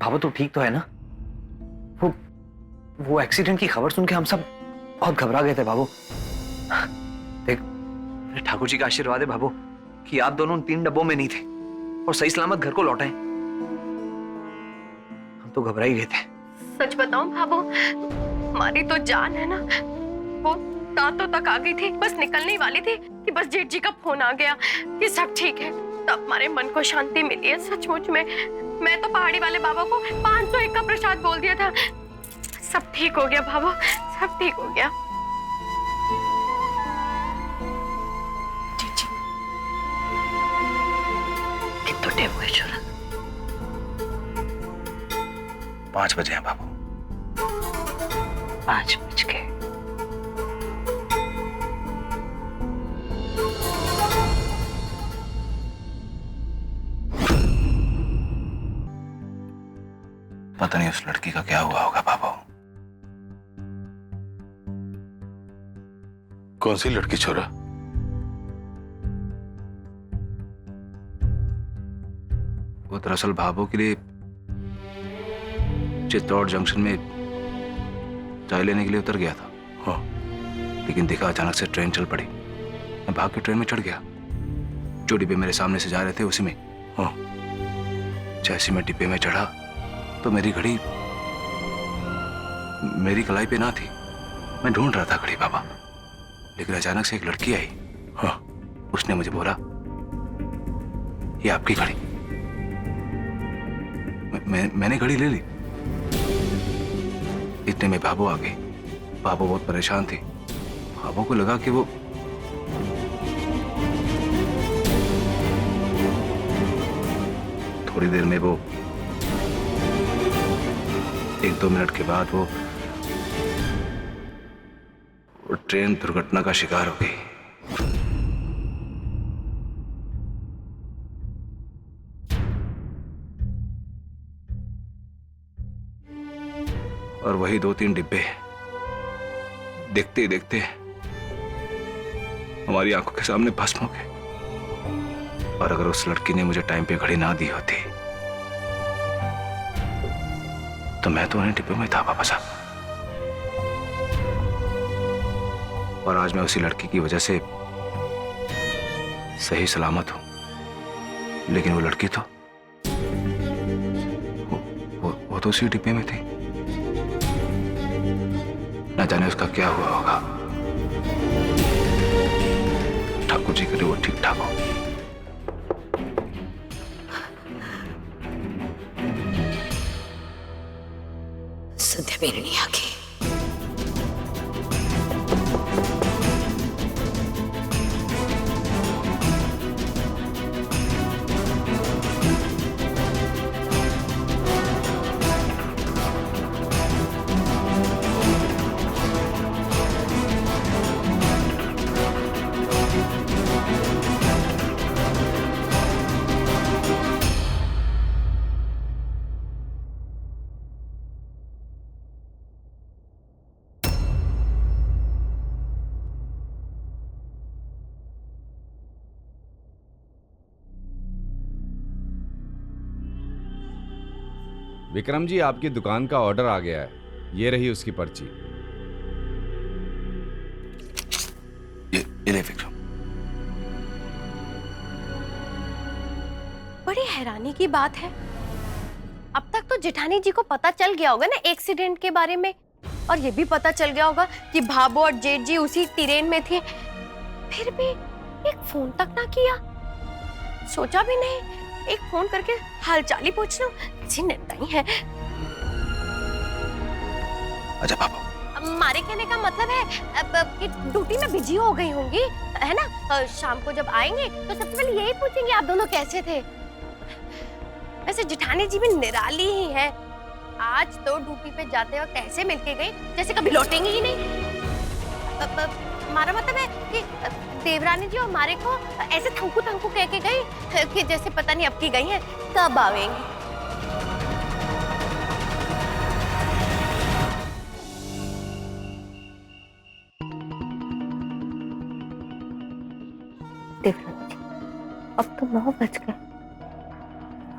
भाभो तू ठीक तो है ना? वो वो एक्सीडेंट की खबर सुन के हम सब बहुत घबरा गए थे भाभो। देख, ठाकुर जी का आशीर्वाद है भाभो कि आप दोनों 3 डब्बों में नहीं थे और सही सलामत घर को लौटे। हम तो घबरा ही गए थे। सच बताऊं भाभो, हमारी तो जान है ना, वो दांतों तक आ गई थी, बस निकलने ही वाली थी कि बस जेठ जी का फोन आ गया कि सब ठीक है। तब हमारे मन को शांति मिली है सचमुच में। मैं तो पहाड़ी वाले बाबा को 501 का प्रसाद बोल दिया था। सब ठीक हो गया भाभो, सब ठीक हो गया। जी कितना टाइम हुआ छोरा? 5 बजे हैं बाबू। 5 बज गए। पता नहीं उस लड़की का क्या हुआ होगा बाबू। कौन सी लड़की छोरा? वो दरअसल भाभो के लिए चित्तौड़ जंक्शन में चाय लेने के लिए उतर गया था। हाँ। लेकिन देखा अचानक से ट्रेन चल पड़ी। मैं भाग के ट्रेन में चढ़ गया। जो डिब्बे मेरे सामने से जा रहे थे उसी में। हाँ। जैसे मैं डिब्बे में चढ़ा तो मेरी घड़ी मेरी कलाई पे ना थी। मैं ढूंढ रहा था घड़ी बाबा, लेकिन अचानक से एक लड़की आई। हाँ। उसने मुझे बोला, ये आपकी घड़ी। मैंने घड़ी ले ली। इतने में भाभो आ गई। भाभो बहुत परेशान थी। भाभो को लगा कि वो थोड़ी देर में, वो 1-2 मिनट के बाद वो ट्रेन दुर्घटना का शिकार हो गई। और वही 2-3 डिब्बे देखते ही देखते हमारी आंखों के सामने भस्म हो गए। और अगर उस लड़की ने मुझे टाइम पे घड़ी ना दी होती तो मैं तो उन्हीं डिब्बे में था बाबा साहब। और आज मैं उसी लड़की की वजह से सही सलामत हूं। लेकिन वो लड़की तो वो तो उसी डिब्बे में थी। न जाने उसका क्या हुआ होगा। ठाकुर जी करे वो ठीक ठाक हो। सध्या मेरे नहीं आ गई। विक्रम जी, आपकी दुकान का ऑर्डर आ गया है। ये रही उसकी पर्ची। ये ले विक्रम। बड़ी हैरानी की बात है, अब तक तो जेठानी जी को पता चल गया होगा ना एक्सीडेंट के बारे में, और ये भी पता चल गया होगा कि भाभो और जेठ जी उसी ट्रेन में थे। फिर भी एक फोन तक ना किया। सोचा भी नहीं एक फोन करके हालचाल ही पूछ लूं। किसी निर्दयी है। अच्छा बाबू, हमारे कहने का मतलब है कि ड्यूटी में बिजी हो गई होंगी, है ना? शाम को जब आएंगे तो सबसे पहले यही पूछेंगे आप दोनों कैसे थे। वैसे जेठानी जी भी निराली ही है। आज तो ड्यूटी पे जाते वक्त ऐसे मिलके गई जैसे कभी लौटेंगी ही नहीं। हमारा मतलब है कि देवरानी जी हमारे को ऐसे थंकू थंकू कह के गई कि जैसे पता नहीं अब की गई हैं, कब आवेंगी। देवरानी जी, अब तो 9 बज गए,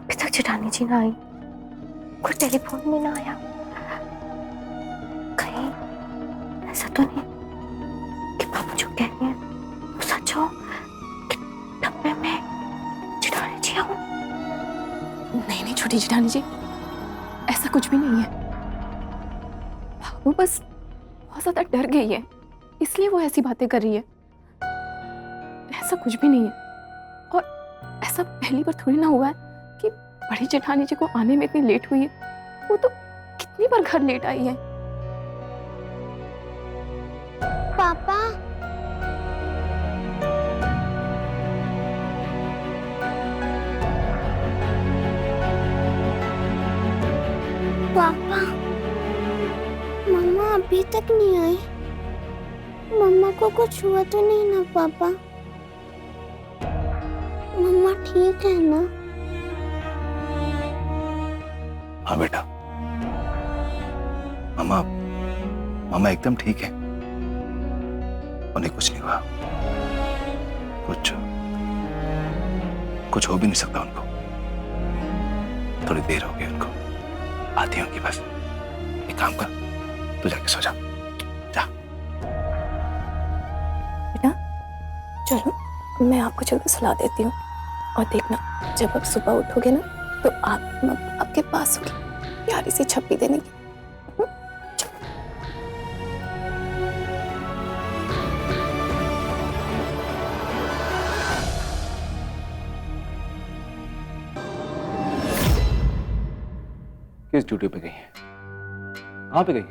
अभी तक जेठानी जी ना आई। कोई टेलीफोन भी ना आया। कहीं ऐसा तो नहीं कि पापा जो कह रहे हैं वो सच हो कि डब्बे में जेठानी जी हूँ। नहीं नहीं छोटी जेठानी जी, ऐसा कुछ भी नहीं है। वो बस बहुत ज्यादा डर गई है, इसलिए वो ऐसी बातें कर रही है। ऐसा कुछ भी नहीं है। और ऐसा पहली बार थोड़ी ना हुआ है कि बड़ी जेठानी जी को आने में इतनी लेट हुई है। वो तो कितनी बार घर लेट आई है। पापा पापा, मम्मा अभी तक नहीं आई। मम्मा को कुछ हुआ तो नहीं ना पापा? मम्मा ठीक है ना? हाँ बेटा, मामा मामा एकदम ठीक है, उन्हें कुछ नहीं हुआ। कुछ हो भी नहीं सकता उनको। थोड़ी देर हो गई उनको, आती होंगी बस। एक काम कर, तू जाके सो जा। जा बेटा चलो, मैं आपको जल्दी सुला देती हूँ। और देखना, जब आप सुबह उठोगे ना तो आपके पास होगी प्यारी सी छप्पी देने की। किस ड्यूटी पे गई है? कहाँ पे गई है?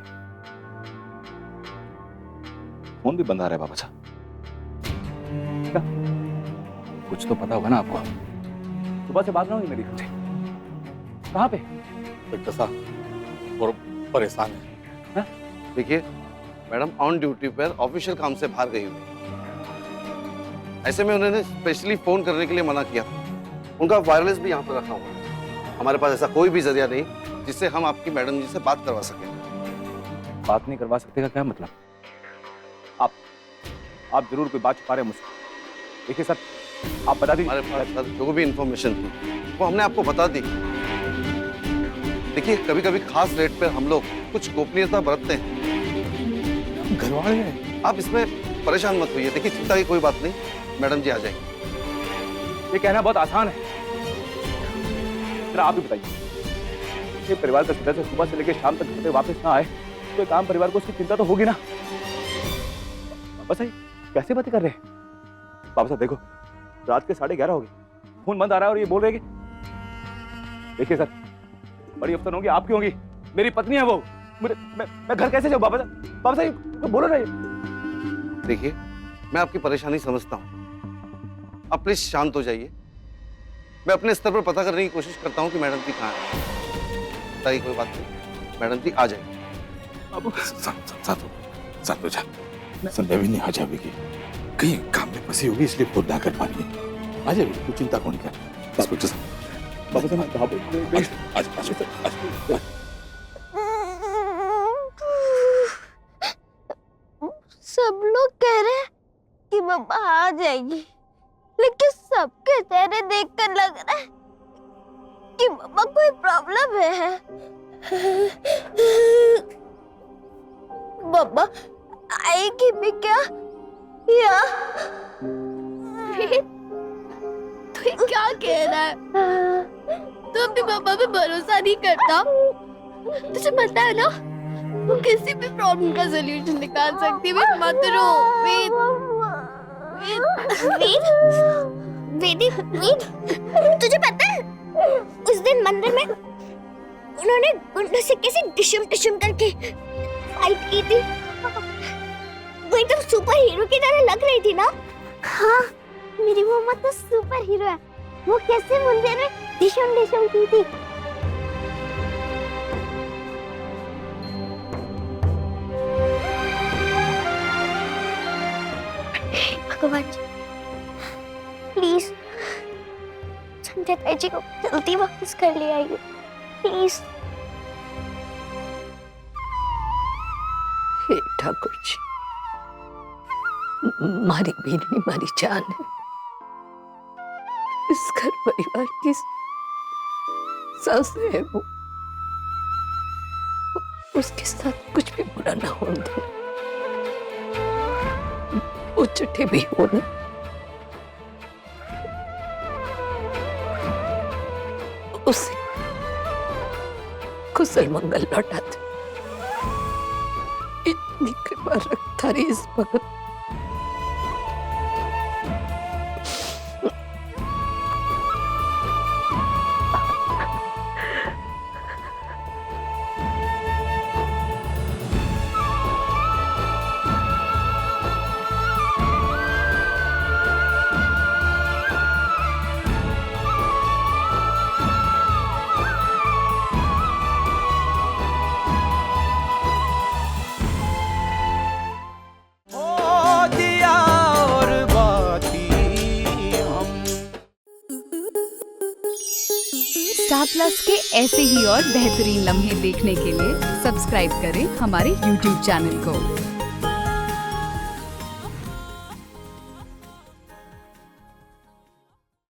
फोन भी बंद आ रहा है बाबा साहब। क्या? कुछ तो पता होगा ना आपको। सुबह से बात ना हुई मेरी उनसे। कहाँ पे? डॉक्टर साहब और परेशान है। देखिए मैडम ऑन ड्यूटी पर ऑफिशियल काम से बाहर गई हुई है। ऐसे में उन्होंने स्पेशली फोन करने के लिए मना किया। उनका वायरलेस भी यहाँ पर रखा हुआ है। हमारे पास ऐसा कोई भी जरिया नहीं जिससे हम आपकी मैडम जी से बात करवा सकें। बात नहीं करवा सकते का क्या मतलब? आप जरूर कोई बात छुपा रहे हैं मुझसे। देखिए सर, आप बता दीजिए। हमारे पास सर जो भी इंफॉर्मेशन थी वो हमने आपको बता दी। देखिए कभी कभी खास रेट पर हम लोग कुछ गोपनीयता बरतते हैं। घर वाले हैं। आप इसमें परेशान मत होइए। देखिए चिंता की कोई बात नहीं, मैडम जी आ जाएंगी। ये कहना बहुत आसान है। जरा आप ही बताइए, ये परिवार का सदस्य सुबह से लेकर शाम तक घर पे वापस ना आए तो एक आम परिवार को उसकी चिंता तो होगी ना। बस भाई कैसे बातें कर रहे हैं? बाबा साहब देखो, रात के 11:30 हो गए, फोन बंद आ रहा है और ये बोल रहे हैं कि देखिए सर, बड़ी अफसर होंगी, आपकी होंगी, मेरी पत्नी है वो। मैं घर कैसे जाऊँ? बाबा साहब बोलो ना। देखिए मैं आपकी परेशानी समझता हूँ, आप प्लीज शांत हो जाइए। मैं अपने स्तर पर पता करने की कोशिश करता हूँ कि मैडम जी कहाँ है। बताइए कोई बात नहीं, मैडम जी आ जाएंगे। अब साथ हो जा, संध्या भी नहीं आ जाएगी, कहीं काम में फंसी होगी इसलिए फोन ना कर पा रही है। आ जाएगी, तू चिंता कौन कर। बाबा साहब सब लोग कह रहे हैं कि मम्मा आ जाएगी, लेकिन सबके चेहरे देखकर लग रहा है कि मम्मा कोई प्रॉब्लम है। मम्मा आएगी भी क्या? या तू क्या कह रहा है? तू अपनी मम्मा पे भरोसा नहीं करता? तुझे पता है ना, वो किसी भी प्रॉब्लम का सलूशन निकाल सकती है। मत रो। वेद, तुझे पता है उस दिन मंदिर में उन्होंने गुंडों से कैसे डिशम करके फाइट की थी? वो एकदम सुपर हीरो की तरह लग रही थी ना? हाँ, मेरी मम्मा तो सुपर हीरो है। वो कैसे मंदिर में डिशम की थी? भगवान जी, प्लीज संजय ताई जी को जल्दी वापस कर ले आइए, प्लीज। हे ठाकुर जी, मारी बीनी मारी जान है। इस घर परिवार की सास है वो। उसके साथ कुछ भी बुरा ना हो दो। वो चिट्ठी भी हो ना, उसे कुशल मंगल लौटा दो। इतनी कृपा रख थारी इस भगत। स्टार प्लस के ऐसे ही और बेहतरीन लम्हे देखने के लिए सब्सक्राइब करें हमारे YouTube चैनल को।